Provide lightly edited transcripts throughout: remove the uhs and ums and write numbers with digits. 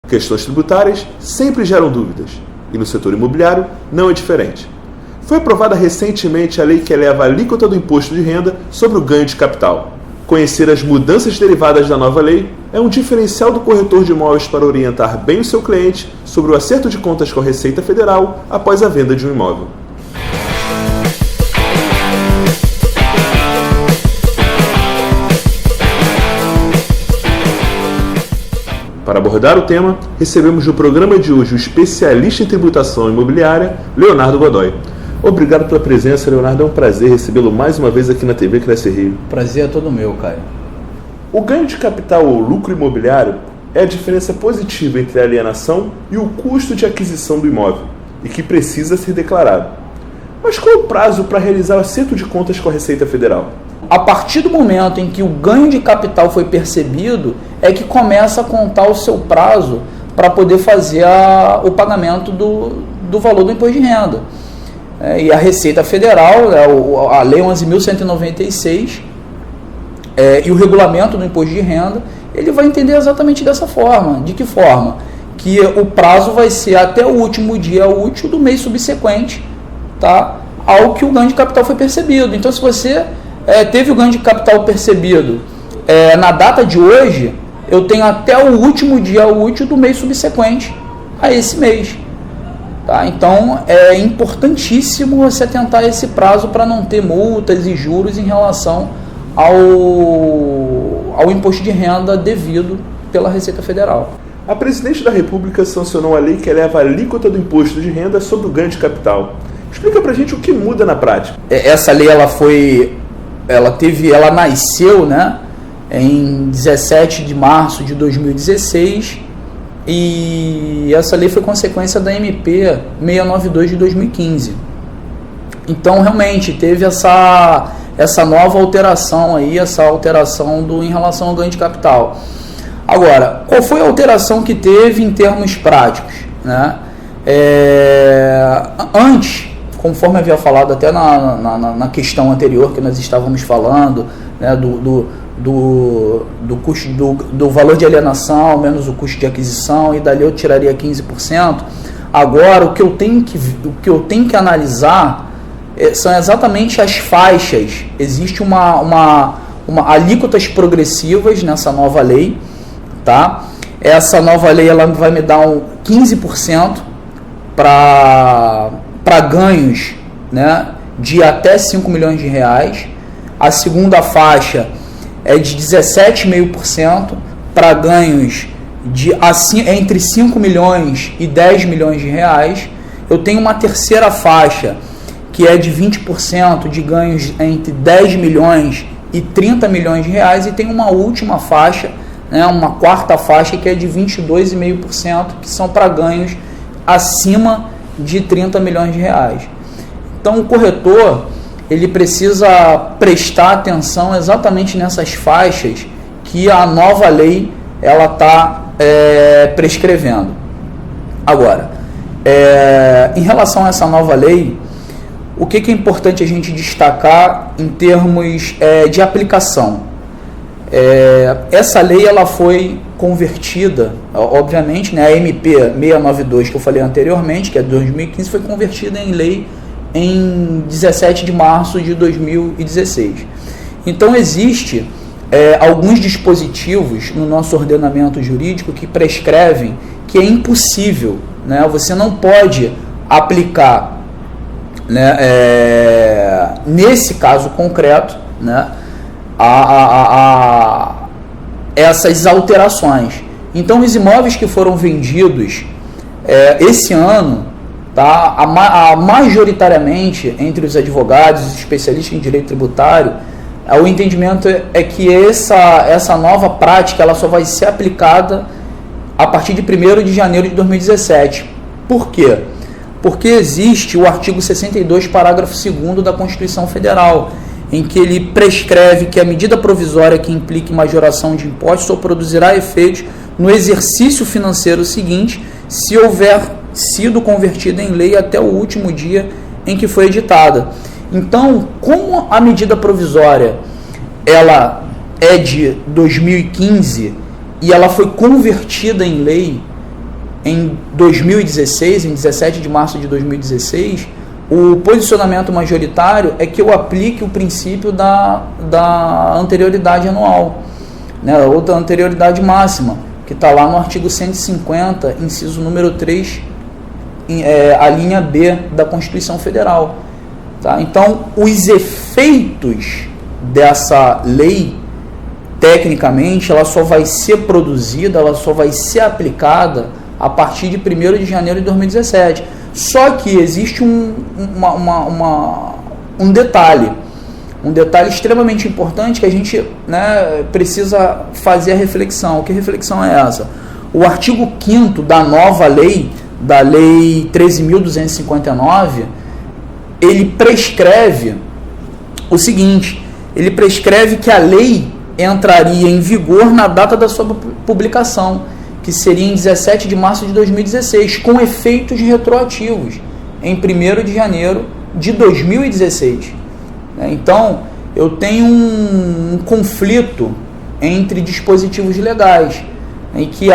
Questões tributárias sempre geram dúvidas, e no setor imobiliário não é diferente. Foi aprovada recentemente a lei que eleva a alíquota do imposto de renda sobre o ganho de capital. Conhecer as mudanças derivadas da nova lei é um diferencial do corretor de imóveis para orientar bem o seu cliente sobre o acerto de contas com a Receita Federal após a venda de um imóvel. Para abordar o tema, recebemos no programa de hoje o especialista em tributação imobiliária, Leonardo Godoy. Obrigado pela presença, Leonardo. É um prazer recebê-lo mais uma vez aqui na TV Cresce Rio. Prazer é todo meu, Caio. O ganho de capital ou lucro imobiliário é a diferença positiva entre a alienação e o custo de aquisição do imóvel, e que precisa ser declarado. Mas qual é o prazo para realizar o acerto de contas com a Receita Federal? A partir do momento em que o ganho de capital foi percebido, é que começa a contar o seu prazo para poder fazer o pagamento do valor do imposto de renda. E a Receita Federal, a Lei 11.196 e o regulamento do imposto de renda, ele vai entender exatamente dessa forma. De que forma? Que o prazo vai ser até o último dia útil do mês subsequente, tá, ao que o ganho de capital foi percebido. Então, se você teve o ganho de capital percebido na data de hoje, eu tenho até o último dia útil do mês subsequente a esse mês. Tá? Então, é importantíssimo você atentar a esse prazo para não ter multas e juros em relação ao imposto de renda devido pela Receita Federal. A Presidente da República sancionou a lei que eleva a alíquota do imposto de renda sobre o ganho de capital. Explica pra gente o que muda na prática. Essa lei ela nasceu, né, em 17 de março de 2016 e essa lei foi consequência da MP 692 de 2015. Então, realmente, teve essa nova alteração aí, essa alteração em relação ao ganho de capital. Agora, qual foi a alteração que teve em termos práticos, né? Antes, conforme havia falado até na questão anterior que nós estávamos falando, né, do custo do valor de alienação menos o custo de aquisição, e dali eu tiraria 15%. Agora, o que eu tenho que analisar são exatamente as faixas. Existe uma alíquotas progressivas nessa nova lei, tá? Essa nova lei ela vai me dar 15% para ganhos, né, de até 5 milhões de reais. A segunda faixa é de 17,5% para ganhos entre 5 milhões e 10 milhões de reais. Eu tenho uma terceira faixa que é de 20% de ganhos entre 10 milhões e 30 milhões de reais, e tem uma última faixa, né, uma quarta faixa que é de 22,5%, que são para ganhos acima de 30 milhões de reais. Então, o corretor ele precisa prestar atenção exatamente nessas faixas que a nova lei ela está prescrevendo. Agora, em relação a essa nova lei, o que é importante a gente destacar em termos de aplicação? Essa lei ela foi convertida, obviamente, né, a MP 692 que eu falei anteriormente, que é de 2015, foi convertida em lei em 17 de março de 2016. Então, existe alguns dispositivos no nosso ordenamento jurídico que prescrevem que é impossível, né, você não pode aplicar, né, nesse caso concreto, né, essas alterações. Então, os imóveis que foram vendidos esse ano, tá, majoritariamente entre os advogados, os especialistas em direito tributário, o entendimento é que essa nova prática ela só vai ser aplicada a partir de 1º de janeiro de 2017. Por quê? Porque existe o artigo 62, parágrafo 2º da Constituição Federal, em que ele prescreve que a medida provisória que implique majoração de impostos só produzirá efeitos no exercício financeiro seguinte, se houver sido convertida em lei até o último dia em que foi editada. Então, como a medida provisória ela é de 2015 e ela foi convertida em lei em 2016, em 17 de março de 2016, o posicionamento majoritário é que eu aplique o princípio da anterioridade anual, né, ou da anterioridade máxima, que está lá no artigo 150, inciso número 3, a linha B da Constituição Federal. Tá? Então, os efeitos dessa lei, tecnicamente, ela só vai ser produzida, ela só vai ser aplicada a partir de 1º de janeiro de 2017. Só que existe um detalhe extremamente importante que a gente, né, precisa fazer a reflexão. Que reflexão é essa? O artigo 5º da nova lei, da Lei 13.259, ele prescreve o seguinte: ele prescreve que a lei entraria em vigor na data da sua publicação, que seria em 17 de março de 2016, com efeitos retroativos em 1º de janeiro de 2016. Então, eu tenho um conflito entre dispositivos legais, em que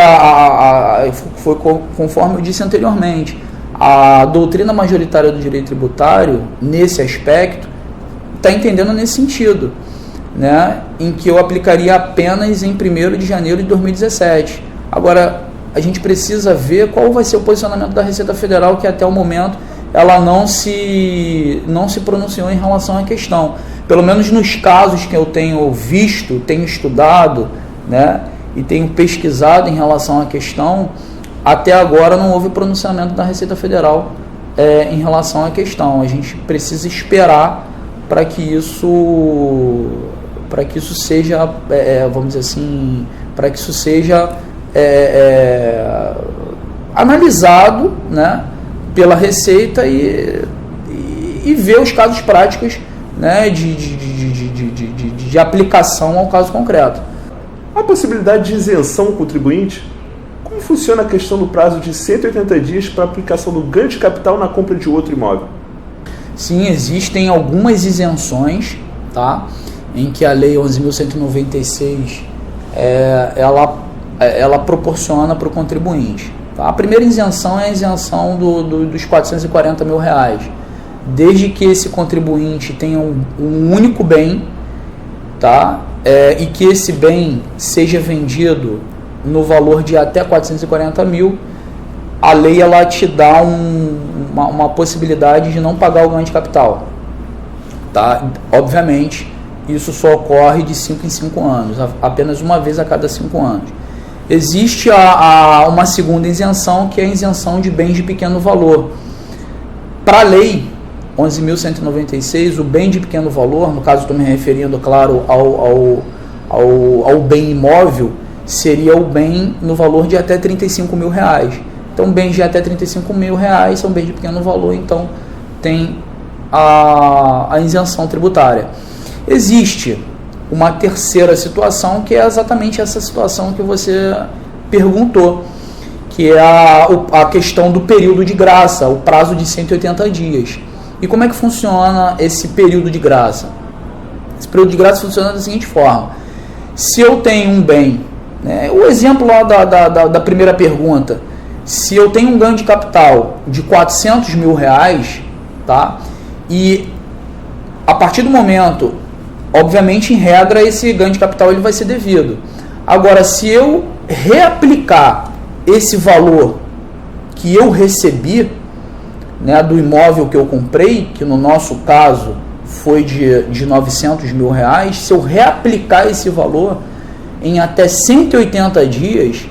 foi conforme eu disse anteriormente, a doutrina majoritária do direito tributário, nesse aspecto, está entendendo nesse sentido, né, em que eu aplicaria apenas em 1º de janeiro de 2017. Agora, a gente precisa ver qual vai ser o posicionamento da Receita Federal, que até o momento ela não se pronunciou em relação à questão. Pelo menos nos casos que eu tenho visto, tenho estudado, né, e tenho pesquisado em relação à questão, até agora não houve pronunciamento da Receita Federal em relação à questão. A gente precisa esperar para que isso seja, vamos dizer assim, para que isso seja analisado, né, pela Receita e ver os casos práticos, né, de aplicação ao caso concreto. Há possibilidade de isenção ao contribuinte? Como funciona a questão do prazo de 180 dias para aplicação do ganho de capital na compra de outro imóvel? Sim, existem algumas isenções, tá, em que a Lei 11.196 ela proporciona para o contribuinte. Tá? A primeira isenção é a isenção dos R$440 mil, desde que esse contribuinte tenha um único bem, tá? E que esse bem seja vendido no valor de até 440 mil, a lei ela te dá uma possibilidade de não pagar o ganho de capital. Tá? Obviamente, isso só ocorre de 5 em 5 anos, apenas uma vez a cada 5 anos. Existe uma segunda isenção, que é a isenção de bens de pequeno valor. Para a lei 11.196, o bem de pequeno valor, no caso estou me referindo, claro, ao bem imóvel, seria o bem no valor de até R$35 mil. Então, bens de até R$35 mil são bens de pequeno valor, então tem a isenção tributária. Existe uma terceira situação, que é exatamente essa situação que você perguntou, que é a questão do período de graça, o prazo de 180 dias. E como é que funciona esse período de graça? Esse período de graça funciona da seguinte forma: se eu tenho um bem, né, o exemplo lá da primeira pergunta, se eu tenho um ganho de capital de R$400 mil, tá, e a partir do momento, obviamente, em regra, esse ganho de capital ele vai ser devido. Agora, se eu reaplicar esse valor que eu recebi, né, do imóvel que eu comprei, que no nosso caso foi de R$900 mil, se eu reaplicar esse valor em até 180 dias,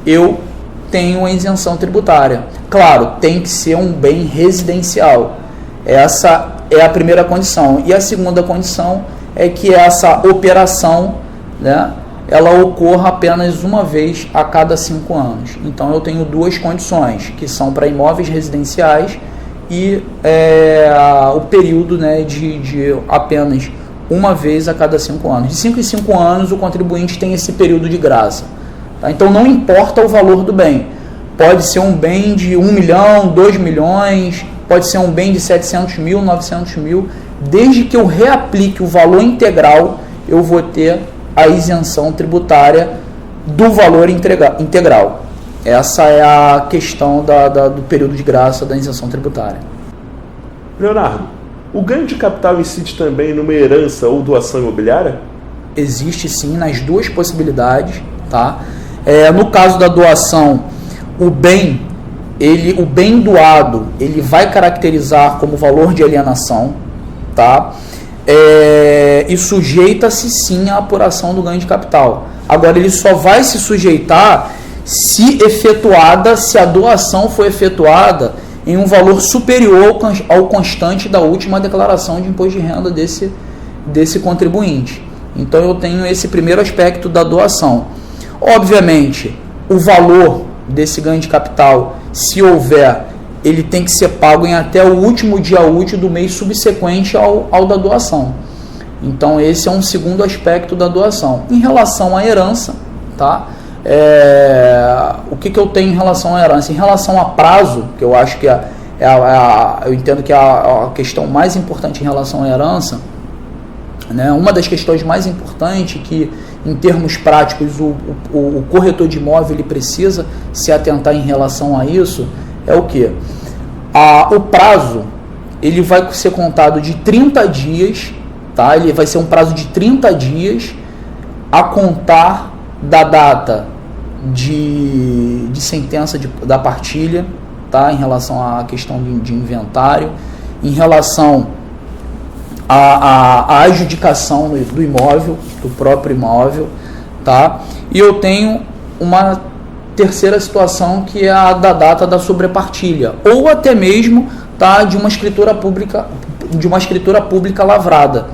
eu tenho a isenção tributária. Claro, tem que ser um bem residencial. Essa é a primeira condição. E a segunda condição é que essa operação, né, ela ocorra apenas uma vez a cada 5 anos. Então eu tenho duas condições, que são para imóveis residenciais e o período, né, de apenas uma vez a cada 5 anos. De 5 em 5 anos o contribuinte tem esse período de graça. Tá? Então não importa o valor do bem. Pode ser um bem de 1 milhão, 2 milhões, pode ser um bem de 700 mil, 900 mil. Desde que eu reaplique o valor integral, eu vou ter a isenção tributária do valor integral. Essa é a questão do período de graça da isenção tributária. Leonardo, o ganho de capital incide também numa herança ou doação imobiliária? Existe sim, nas duas possibilidades, tá? No caso da doação, o bem doado, ele vai caracterizar como valor de alienação, tá? E sujeita-se sim à apuração do ganho de capital. Agora, ele só vai se sujeitar se a doação for efetuada em um valor superior ao constante da última declaração de imposto de renda desse contribuinte. Então, eu tenho esse primeiro aspecto da doação. Obviamente, o valor desse ganho de capital, se houver, ele tem que ser pago em até o último dia útil do mês subsequente ao da doação. Então, esse é um segundo aspecto da doação. Em relação à herança, tá? O que eu tenho em relação à herança? Em relação a prazo, que eu acho que eu entendo que é a questão mais importante em relação à herança, né? Uma das questões mais importantes que, em termos práticos, o corretor de imóvel ele precisa se atentar em relação a isso, é o quê? O prazo ele vai ser contado de 30 dias, tá? Ele vai ser um prazo de 30 dias a contar da data de sentença da partilha, tá? Em relação à questão de inventário, em relação à adjudicação do imóvel, do próprio imóvel, tá? E eu tenho uma terceira situação que é a da data da sobrepartilha, ou até mesmo, tá, de uma escritura pública lavrada,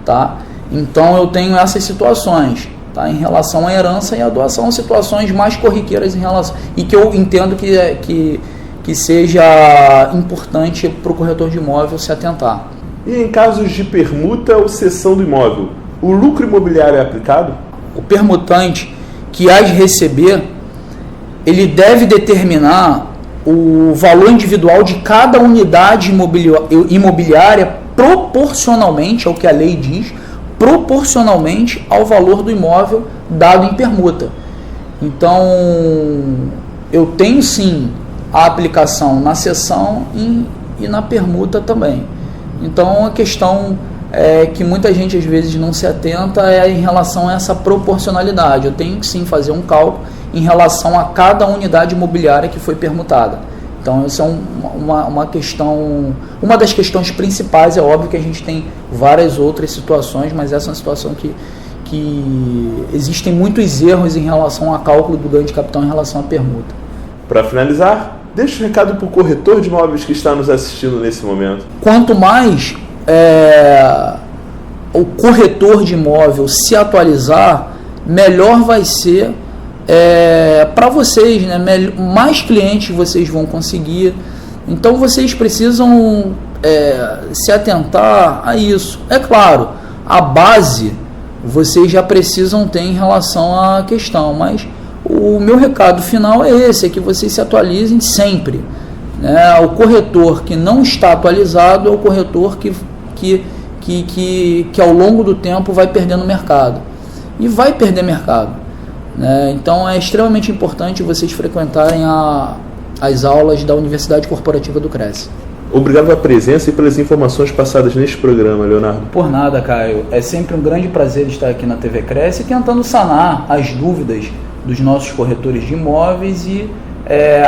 tá? Então eu tenho essas situações, tá? Em relação à herança e à doação, situações mais corriqueiras em relação, e que eu entendo que seja importante para o corretor de imóvel se atentar. E em casos de permuta ou cessão do imóvel, o lucro imobiliário é aplicado? O permutante que há de receber, ele deve determinar o valor individual de cada unidade imobiliária proporcionalmente ao que a lei diz, proporcionalmente ao valor do imóvel dado em permuta. Então, eu tenho sim a aplicação na cessão e na permuta também. Então, a questão que muita gente às vezes não se atenta é em relação a essa proporcionalidade. Eu tenho que sim fazer um cálculo em relação a cada unidade imobiliária que foi permutada. Então, essa é uma questão, uma das questões principais. É óbvio que a gente tem várias outras situações, mas essa é uma situação que existem muitos erros em relação a cálculo do ganho de capital em relação à permuta. Para finalizar, deixa um recado para o corretor de imóveis que está nos assistindo nesse momento. Quanto mais o corretor de imóvel se atualizar, melhor vai ser para vocês, né? Mais clientes vocês vão conseguir. Então vocês precisam se atentar a isso. É claro, a base vocês já precisam ter em relação à questão, mas o meu recado final é esse, é que vocês se atualizem sempre, né? O corretor que não está atualizado é o corretor que ao longo do tempo vai perdendo mercado. E vai perder mercado, né? Então é extremamente importante vocês frequentarem as aulas da Universidade Corporativa do Cresce. Obrigado pela presença e pelas informações passadas neste programa, Leonardo. Por nada, Caio. É sempre um grande prazer estar aqui na TV Cresce tentando sanar as dúvidas dos nossos corretores de imóveis e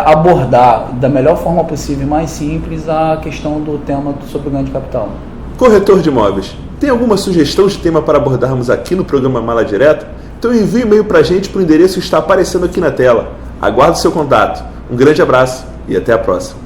abordar da melhor forma possível, mais simples, a questão do tema sobre o ganho de capital. Corretor de imóveis, tem alguma sugestão de tema para abordarmos aqui no programa Mala Direta? Então envie um e-mail para a gente para o endereço que está aparecendo aqui na tela. Aguardo seu contato. Um grande abraço e até a próxima.